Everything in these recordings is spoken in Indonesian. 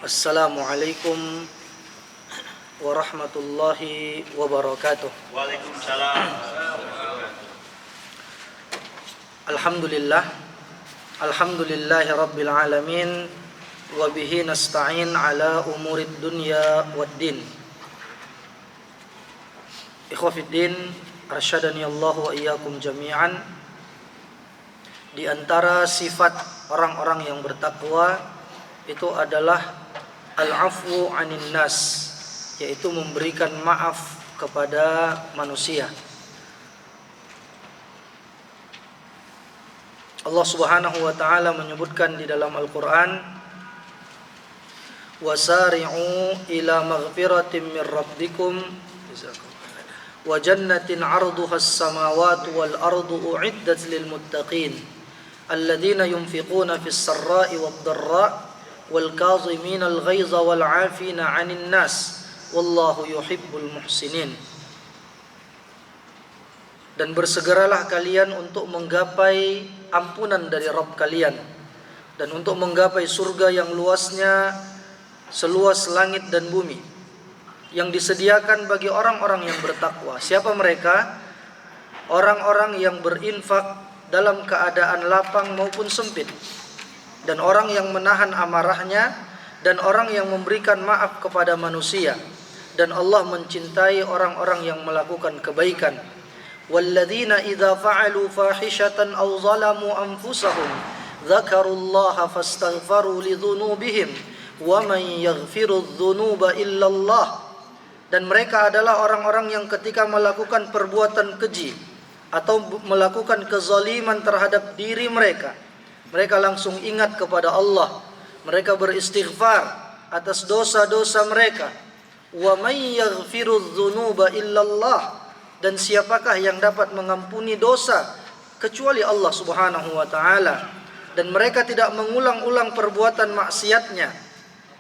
Assalamualaikum warahmatullahi wabarakatuh. Waalaikumsalam. Alhamdulillahi rabbil alamin, wa bihi nasta'in ala umurid dunya waddin. Ikhwafiddin, arsyadani Allah wa iyyakum jami'an. Di antara sifat orang-orang yang bertakwa itu adalah al-afwu 'anil nas, yaitu memberikan maaf kepada manusia. Allah Subhanahu wa taala menyebutkan di dalam Al-Qur'an, wasari'u ila maghfiratin min rabbikum wa jannatin 'arduha as-samawati wal ardu u'iddat lil muttaqin alladzina yunfiquna fis sarra'i wad dharra wal kadhimina al ghaiza wal 'afina 'anil nas wallahu yuhibbul muhsinin. Dan bersegeralah kalian untuk menggapai ampunan dari Rabb kalian dan untuk menggapai surga yang luasnya seluas langit dan bumi, yang disediakan bagi orang-orang yang bertakwa. Siapa mereka? Orang-orang yang berinfak dalam keadaan lapang maupun sempit, dan orang yang menahan amarahnya, dan orang yang memberikan maaf kepada manusia. Dan Allah mencintai orang-orang yang melakukan kebaikan. Walladzina idza fa'alu fahishatan aw zalamu anfusahum dzakarullaha fastaghfaru lidzunubihim wa man yaghfiru dzunuba illallah. Dan mereka adalah orang-orang yang ketika melakukan perbuatan keji atau melakukan kezaliman terhadap diri mereka, mereka langsung ingat kepada Allah. Mereka beristighfar atas dosa-dosa mereka. Wa may yaghfiru dzunuba illallah. Dan siapakah yang dapat mengampuni dosa kecuali Allah Subhanahu wa taala. Dan mereka tidak mengulang-ulang perbuatan maksiatnya,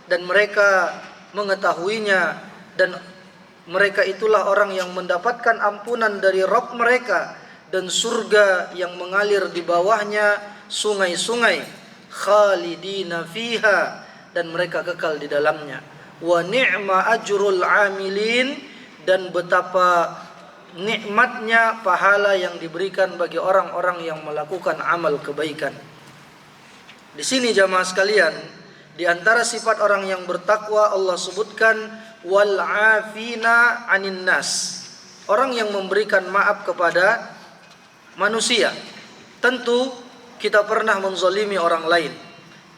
dan mereka mengetahuinya, dan mereka itulah orang yang mendapatkan ampunan dari Rabb mereka dan surga yang mengalir di bawahnya sungai-sungai, khalidina fiha, dan mereka kekal di dalamnya. Wa ni'ma ajrul amilin, dan betapa nikmatnya pahala yang diberikan bagi orang-orang yang melakukan amal kebaikan. Di sini jamaah sekalian, di antara sifat orang yang bertakwa Allah sebutkan wal afina 'anin nas, orang yang memberikan maaf kepada manusia. Tentu kita pernah menzalimi orang lain.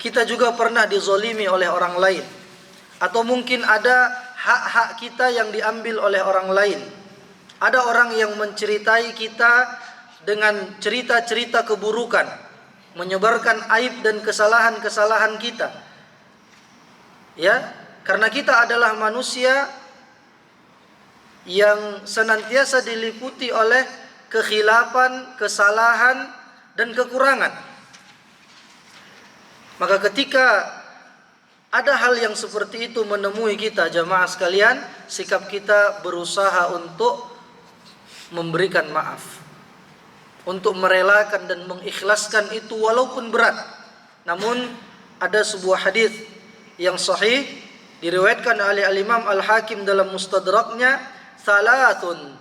Kita juga pernah dizalimi oleh orang lain. Atau mungkin ada hak-hak kita yang diambil oleh orang lain. Ada orang yang menceritai kita dengan cerita-cerita keburukan, menyebarkan aib dan kesalahan-kesalahan kita. Ya, karena kita adalah manusia yang senantiasa diliputi oleh kekhilafan, kesalahan, dan kekurangan. Maka ketika ada hal yang seperti itu menemui kita jamaah sekalian, sikap kita berusaha untuk memberikan maaf, untuk merelakan dan mengikhlaskan itu walaupun berat. Namun ada sebuah hadis yang sahih diriwayatkan oleh Al-Imam Al-Hakim dalam Mustadraknya, salatun,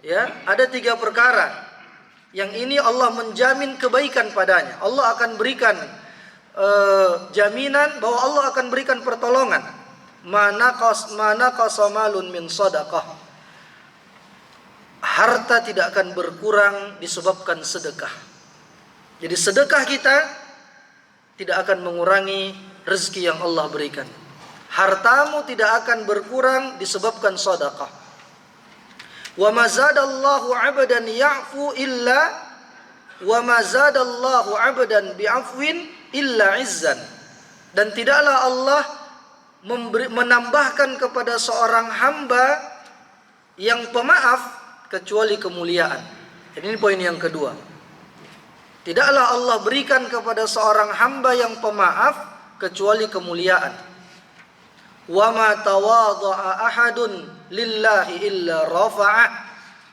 ya, ada 3 perkara yang ini Allah menjamin kebaikan padanya. Allah akan berikan jaminan bahwa Allah akan berikan pertolongan. Mana qasamalun min sadaqah, harta tidak akan berkurang disebabkan sedekah. Jadi sedekah kita tidak akan mengurangi rezeki yang Allah berikan. Hartamu tidak akan berkurang disebabkan sedekah. Wa ma zadallahu 'abdan ya'fu illa wa ma zadallahu 'abdan bi'afwin illa 'izzan. Dan tidaklah Allah menambahkan kepada seorang hamba yang pemaaf kecuali kemuliaan. Jadi ini poin yang kedua. Tidaklah Allah berikan kepada seorang hamba yang pemaaf kecuali kemuliaan. Wa ma tawadha'a ahadun lillahi illa rafa'ah.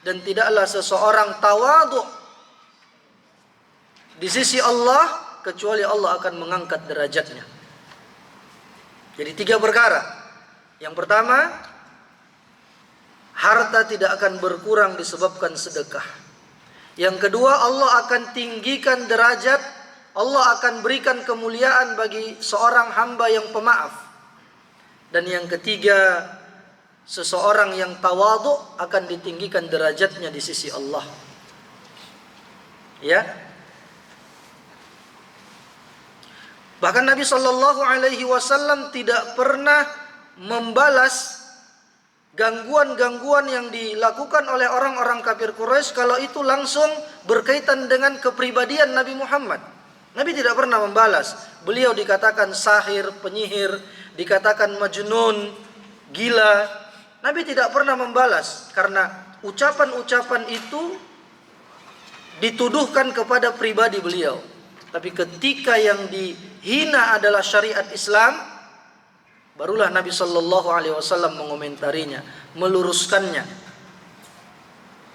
Dan tidaklah seseorang tawadhu di sisi Allah kecuali Allah akan mengangkat derajatnya. Jadi 3 perkara. Yang pertama, harta tidak akan berkurang disebabkan sedekah. Yang kedua, Allah akan tinggikan derajat, Allah akan berikan kemuliaan bagi seorang hamba yang pemaaf. Dan yang ketiga, seseorang yang tawadhu akan ditinggikan derajatnya di sisi Allah. Ya. Bahkan Nabi Shallallahu Alaihi Wasallam tidak pernah membalas gangguan-gangguan yang dilakukan oleh orang-orang kafir Quraisy kalau itu langsung berkaitan dengan kepribadian Nabi Muhammad. Nabi tidak pernah membalas. Beliau dikatakan sahir, penyihir, dikatakan majnun, gila. Nabi tidak pernah membalas karena ucapan-ucapan itu dituduhkan kepada pribadi beliau. Tapi ketika yang dihina adalah syariat Islam, barulah Nabi Shallallahu Alaihi Wasallam mengomentarinya, meluruskannya.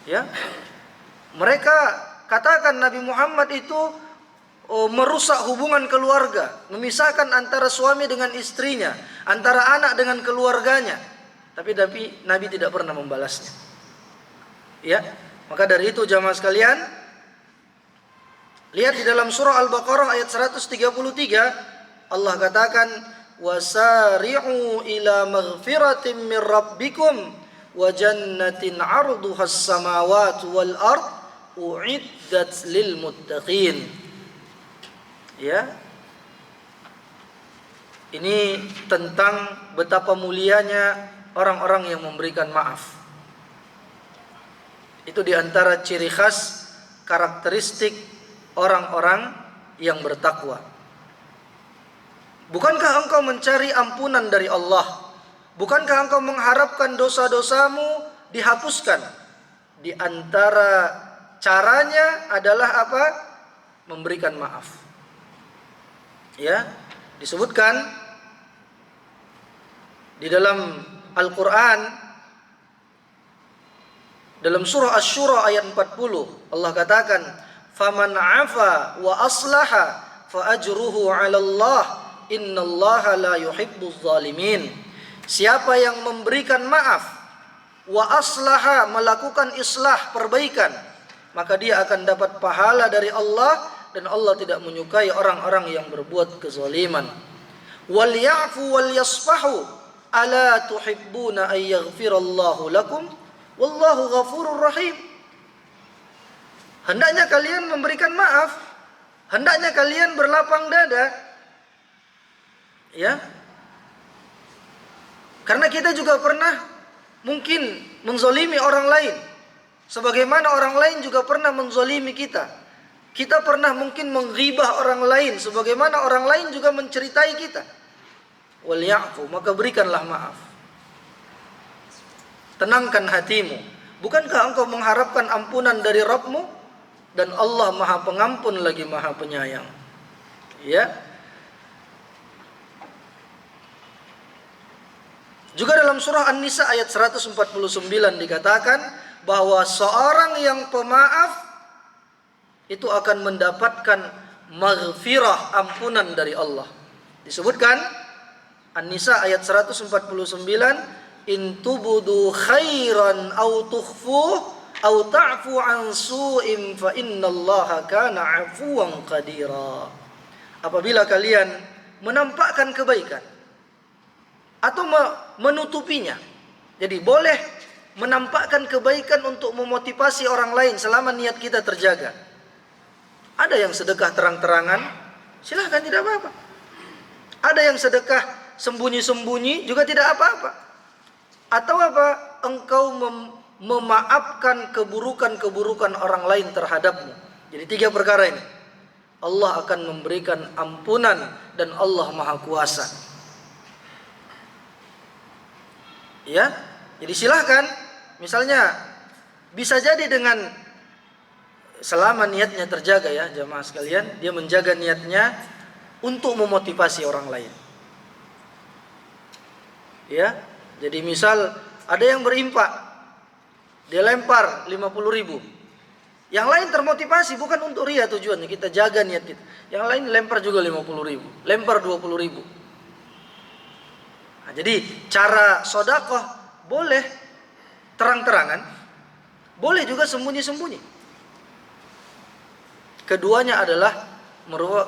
Ya, mereka katakan Nabi Muhammad itu merusak hubungan keluarga, memisahkan antara suami dengan istrinya, antara anak dengan keluarganya. Tapi Nabi tidak pernah membalasnya. Ya, maka dari itu jamaah sekalian, lihat di dalam surah Al-Baqarah ayat 133, Allah katakan, wasari'u ila maghfiratin min rabbikum wa jannatin 'arduhas samawati wal ard u'iddat lil muttaqin. Ya. Ini tentang betapa mulianya orang-orang yang memberikan maaf. Itu diantara ciri khas karakteristik orang-orang yang bertakwa. Bukankah engkau mencari ampunan dari Allah? Bukankah engkau mengharapkan dosa-dosamu dihapuskan? Di antara caranya adalah apa? Memberikan maaf. Ya, disebutkan di dalam Al-Quran, dalam surah Asy-Syura ayat 40, Allah katakan, faman afa wa aslaha fa ajruhu 'ala Allah innallaha la yuhibbuz zalimin. Siapa yang memberikan maaf, wa aslaha, melakukan islah, perbaikan, maka dia akan dapat pahala dari Allah, dan Allah tidak menyukai orang-orang yang berbuat kezaliman. Wal ya'fu wal yasfahu ala tuhibbuna ay yaghfirallahu lakum wallahu ghafurur rahim. Hendaknya kalian memberikan maaf, hendaknya kalian berlapang dada. Ya. Karena kita juga pernah mungkin menzalimi orang lain, sebagaimana orang lain juga pernah menzalimi kita. Kita pernah mungkin menghibah orang lain, sebagaimana orang lain juga menceritai kita. Wal ya'fu, maka berikanlah maaf. Tenangkan hatimu. Bukankah engkau mengharapkan ampunan dari Rabbmu? Dan Allah Maha Pengampun lagi Maha Penyayang. Ya. Juga dalam surah An-Nisa ayat 149 dikatakan bahwa seorang yang pemaaf itu akan mendapatkan maghfirah, ampunan dari Allah. Disebutkan An-Nisa ayat 149, in tubudu khairan aw tukhfuh aw ta'fu an su'in fa innallaha kana 'afuwan qadira. Apabila kalian menampakkan kebaikan atau menutupinya. Jadi boleh menampakkan kebaikan untuk memotivasi orang lain selama niat kita terjaga. Ada yang sedekah terang-terangan, silahkan, tidak apa-apa. Ada yang sedekah sembunyi-sembunyi, juga tidak apa-apa. Atau apa? Engkau memaafkan keburukan-keburukan orang lain terhadapmu. Jadi 3 perkara ini. Allah akan memberikan ampunan dan Allah Maha Kuasa. Ya, jadi silahkan. Misalnya bisa jadi dengan selama niatnya terjaga, ya jamaah sekalian, dia menjaga niatnya untuk memotivasi orang lain. Ya, jadi misal ada yang berimpak, dia lempar 50.000. Yang lain termotivasi, bukan untuk ria tujuannya, kita jaga niat kita. Yang lain lempar juga 50.000, lempar 20.000. Nah, jadi cara sodakoh boleh terang-terangan, boleh juga sembunyi-sembunyi. Keduanya adalah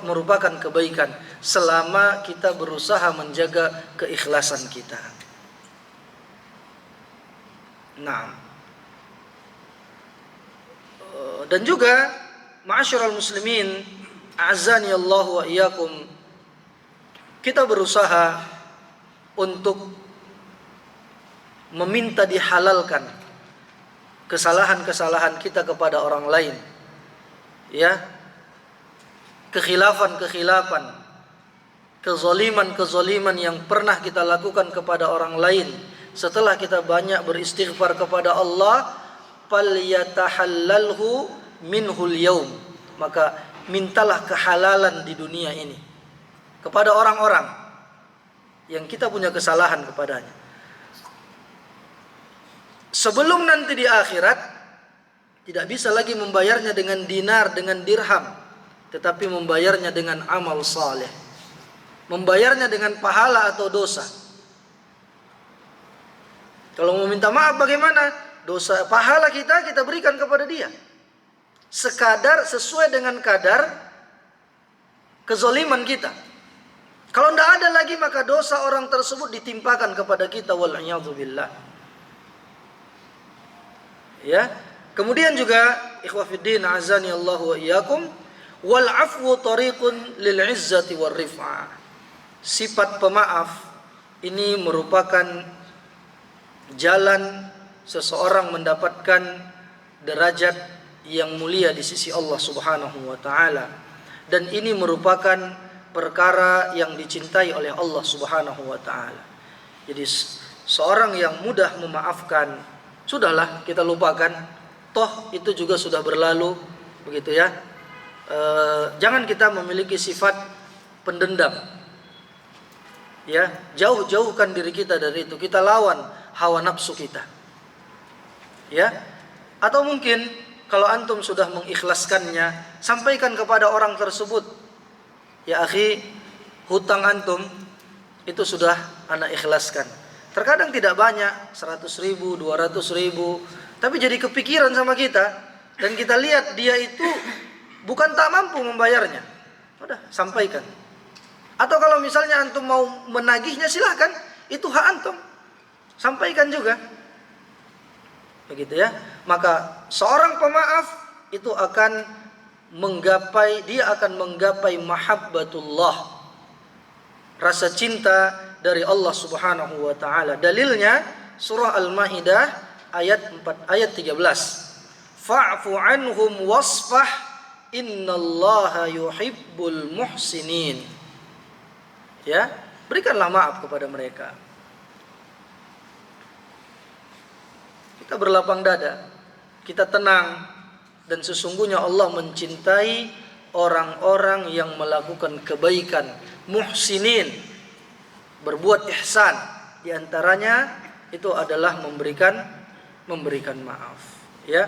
merupakan kebaikan selama kita berusaha menjaga keikhlasan kita. Nah, dan juga ma'asyiral muslimin, a'azzani Allah wa iyyakum, kita berusaha untuk meminta dihalalkan kesalahan-kesalahan kita kepada orang lain. Ya, kekhilafan-kekhilafan, kezaliman-kezaliman yang pernah kita lakukan kepada orang lain, setelah kita banyak beristighfar kepada Allah, falyatahallalhu minhul yaum, maka mintalah kehalalan di dunia ini kepada orang-orang yang kita punya kesalahan kepadanya, sebelum nanti di akhirat tidak bisa lagi membayarnya dengan dinar, dengan dirham, tetapi membayarnya dengan amal saleh, membayarnya dengan pahala atau dosa. Kalau mau minta maaf bagaimana? Dosa, pahala kita berikan kepada dia, sekadar sesuai dengan kadar kezaliman kita. Kalau tidak ada lagi, maka dosa orang tersebut ditimpakan kepada kita, wal'iyadzubillah. Ya. Kemudian juga ikhwah fiddin, azani Allah wa iyyakum, wal afwu tariqun lil izzati war rif'ah. Sifat pemaaf ini merupakan jalan seseorang mendapatkan derajat yang mulia di sisi Allah Subhanahu wa taala, dan ini merupakan perkara yang dicintai oleh Allah Subhanahu wa taala. Jadi seorang yang mudah memaafkan, sudahlah kita lupakan, toh itu juga sudah berlalu, begitu ya. Jangan kita memiliki sifat pendendam. Ya, jauhkan diri kita dari itu. Kita lawan hawa nafsu kita. Ya. Atau mungkin kalau antum sudah mengikhlaskannya, sampaikan kepada orang tersebut, ya akhi, hutang antum itu sudah ana ikhlaskan. Terkadang tidak banyak, 100.000, 200.000, tapi jadi kepikiran sama kita, dan kita lihat dia itu bukan tak mampu membayarnya. Udah, sampaikan. Atau kalau misalnya antum mau menagihnya, silahkan, itu hak antum, sampaikan juga. Begitu ya. Maka seorang pemaaf itu akan menggapai mahabbatullah, rasa cinta dari Allah Subhanahu wa taala. Dalilnya surah Al-Maidah ayat 13. Fa'fu anhum wasfah innallaha yuhibbul muhsinin. Ya, berikanlah maaf kepada mereka. Kita berlapang dada, kita tenang, dan sesungguhnya Allah mencintai orang-orang yang melakukan kebaikan, muhsinin, berbuat ihsan. Di antaranya itu adalah memberikan maaf, ya.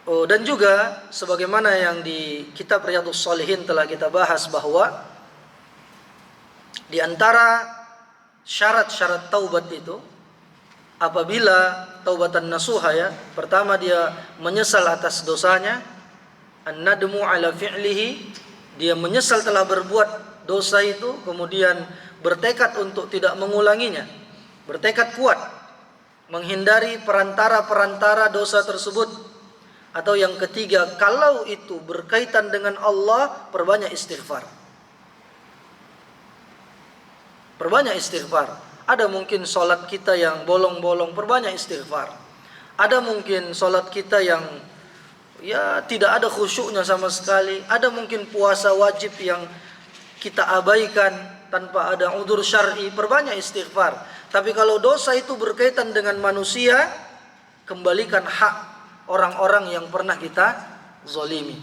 Oh, dan juga sebagaimana yang di kitab Riyadhus Shalihin telah kita bahas, bahwa di antara syarat-syarat taubat itu, apabila taubatan nasuha, ya, pertama dia menyesal atas dosanya, an-nadmu ala fi'lihi, dia menyesal telah berbuat dosa itu, kemudian bertekad untuk tidak mengulanginya, bertekad kuat menghindari perantara-perantara dosa tersebut. Atau yang ketiga, kalau itu berkaitan dengan Allah, perbanyak istighfar. Perbanyak istighfar. Ada mungkin solat kita yang bolong-bolong, perbanyak istighfar. Ada mungkin solat kita yang ya tidak ada khusyuknya sama sekali. Ada mungkin puasa wajib yang kita abaikan tanpa ada udzur syar'i, perbanyak istighfar. Tapi kalau dosa itu berkaitan dengan manusia, kembalikan hak orang-orang yang pernah kita zalimi.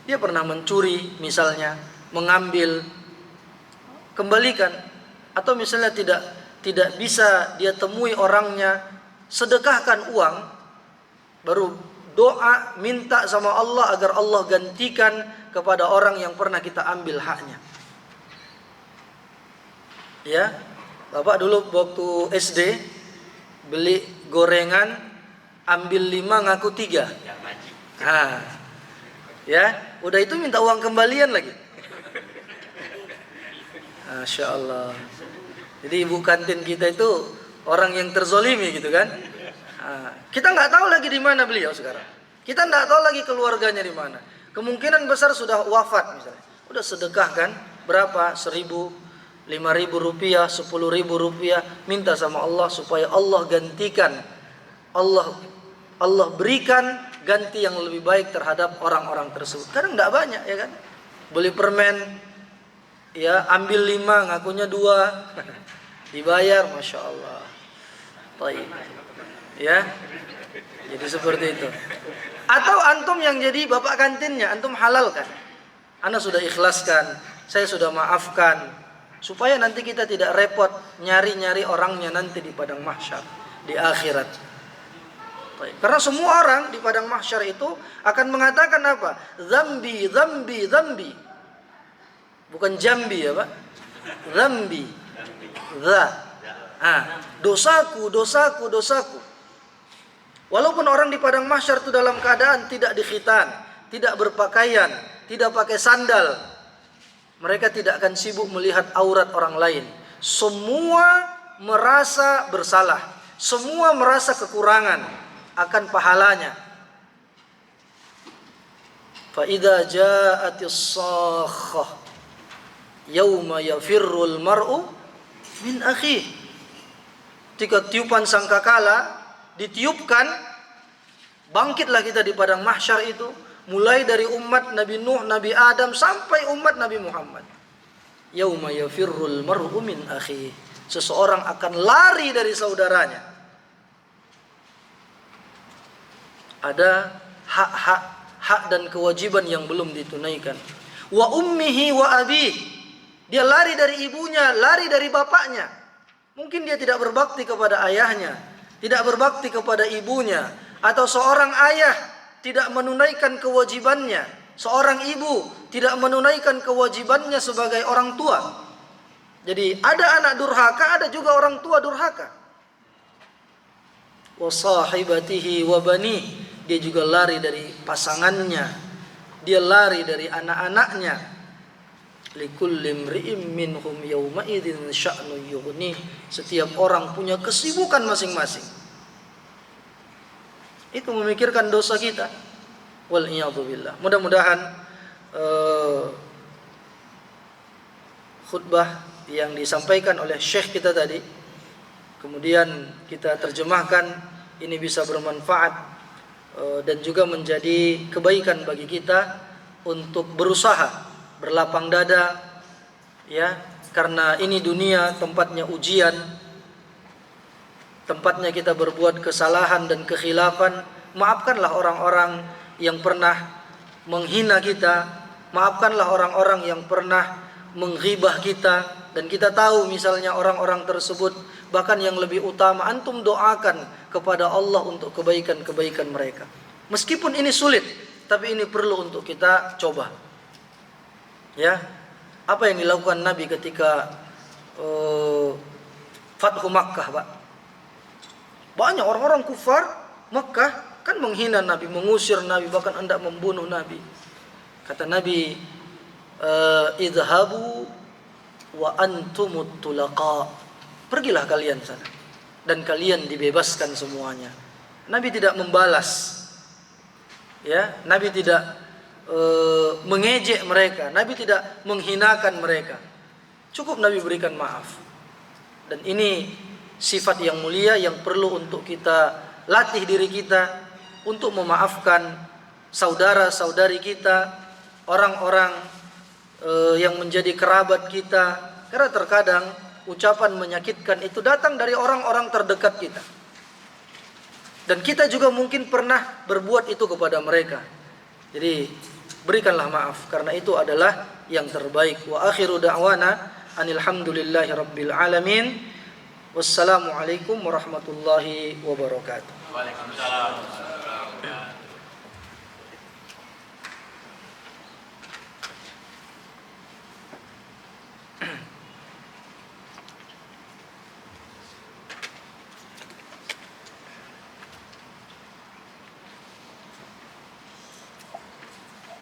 Dia pernah mencuri misalnya, mengambil, kembalikan. Atau misalnya tidak bisa dia temui orangnya, sedekahkan uang, baru doa, minta sama Allah agar Allah gantikan kepada orang yang pernah kita ambil haknya. Ya, Bapak dulu waktu SD beli gorengan, ambil 5 ngaku 3. Nah, ya, udah itu minta uang kembalian lagi. Masya Allah. Jadi ibu kantin kita itu orang yang terzolimi gitu kan. Nah, kita nggak tahu lagi di mana beliau sekarang. Kita nggak tahu lagi keluarganya di mana. Kemungkinan besar sudah wafat misalnya. Udah sedekah kan berapa? 1.000, 5.000 rupiah, 10.000 rupiah. Minta sama Allah supaya Allah gantikan. Allah berikan ganti yang lebih baik terhadap orang-orang tersebut. Kadang nggak banyak ya kan. Beli permen, ya ambil 5 ngakunya 2. Dibayar, Masya Allah. Baik. Ya, jadi seperti itu. Atau antum yang jadi bapak kantinnya, antum halalkan. Anda sudah ikhlaskan, saya sudah maafkan, supaya nanti kita tidak repot nyari-nyari orangnya nanti di padang mahsyar, di akhirat. Baik. Karena semua orang di padang mahsyar itu akan mengatakan apa? Zambi, zambi, zambi. Bukan jambi ya Pak. Zambi. Dosaku, dosaku, dosaku. Walaupun orang di padang mahsyar itu dalam keadaan tidak dikhitan, tidak berpakaian, tidak pakai sandal, mereka tidak akan sibuk melihat aurat orang lain. Semua merasa bersalah, semua merasa kekurangan akan pahalanya. Fa idza ja'atis sakhah yauma yafirrul mar'u min akhihi. Ketika tiupan sangkakala ditiupkan, bangkitlah kita di padang mahsyar itu, mulai dari umat Nabi Nuh, Nabi Adam sampai umat Nabi Muhammad. Yauma yafirrul mar'u min akhihi. Seseorang akan lari dari saudaranya. Ada hak dan kewajiban yang belum ditunaikan. Wa ummihi wa abihi. Dia lari dari ibunya, lari dari bapaknya. Mungkin dia tidak berbakti kepada ayahnya, tidak berbakti kepada ibunya, atau seorang ayah tidak menunaikan kewajibannya, seorang ibu tidak menunaikan kewajibannya sebagai orang tua. Jadi ada anak durhaka, ada juga orang tua durhaka. Wa sahibatihi wa bani. Dia juga lari dari pasangannya, dia lari dari anak-anaknya. Likulli imri'in minhum yawma idzin sya'nu yughni. Setiap orang punya kesibukan masing-masing. Itu memikirkan dosa kita. Wal iyadzu billah. Mudah-mudahan khutbah yang disampaikan oleh syekh kita tadi, kemudian kita terjemahkan, ini bisa bermanfaat dan juga menjadi kebaikan bagi kita untuk berusaha berlapang dada, ya, karena ini dunia tempatnya ujian, tempatnya kita berbuat kesalahan dan kekhilafan. Maafkanlah orang-orang yang pernah menghina kita, maafkanlah orang-orang yang pernah menghibah kita, dan kita tahu misalnya orang-orang tersebut, bahkan yang lebih utama, antum doakan kepada Allah untuk kebaikan-kebaikan mereka. Meskipun ini sulit, tapi ini perlu untuk kita coba. Ya, apa yang dilakukan Nabi ketika Fathu Makkah, Pak? Banyak orang-orang kufar Makkah kan menghina Nabi, mengusir Nabi, bahkan hendak membunuh Nabi. Kata Nabi, idhabu wa antumut tulaqa. Pergilah kalian sana dan kalian dibebaskan semuanya. Nabi tidak membalas. Ya, Nabi tidak mengejek mereka, Nabi tidak menghinakan mereka. Cukup Nabi berikan maaf. Dan ini sifat yang mulia yang perlu untuk kita latih diri kita untuk memaafkan saudara-saudari kita, orang-orang yang menjadi kerabat kita. Karena terkadang ucapan menyakitkan itu datang dari orang-orang terdekat kita. Dan kita juga mungkin pernah berbuat itu kepada mereka. Jadi berikanlah maaf, karena itu adalah yang terbaik. Wa akhiru da'wana anil hamdulillahi rabbil alamin. Wassalamualaikum warahmatullahi wabarakatuh. Waalaikumsalam.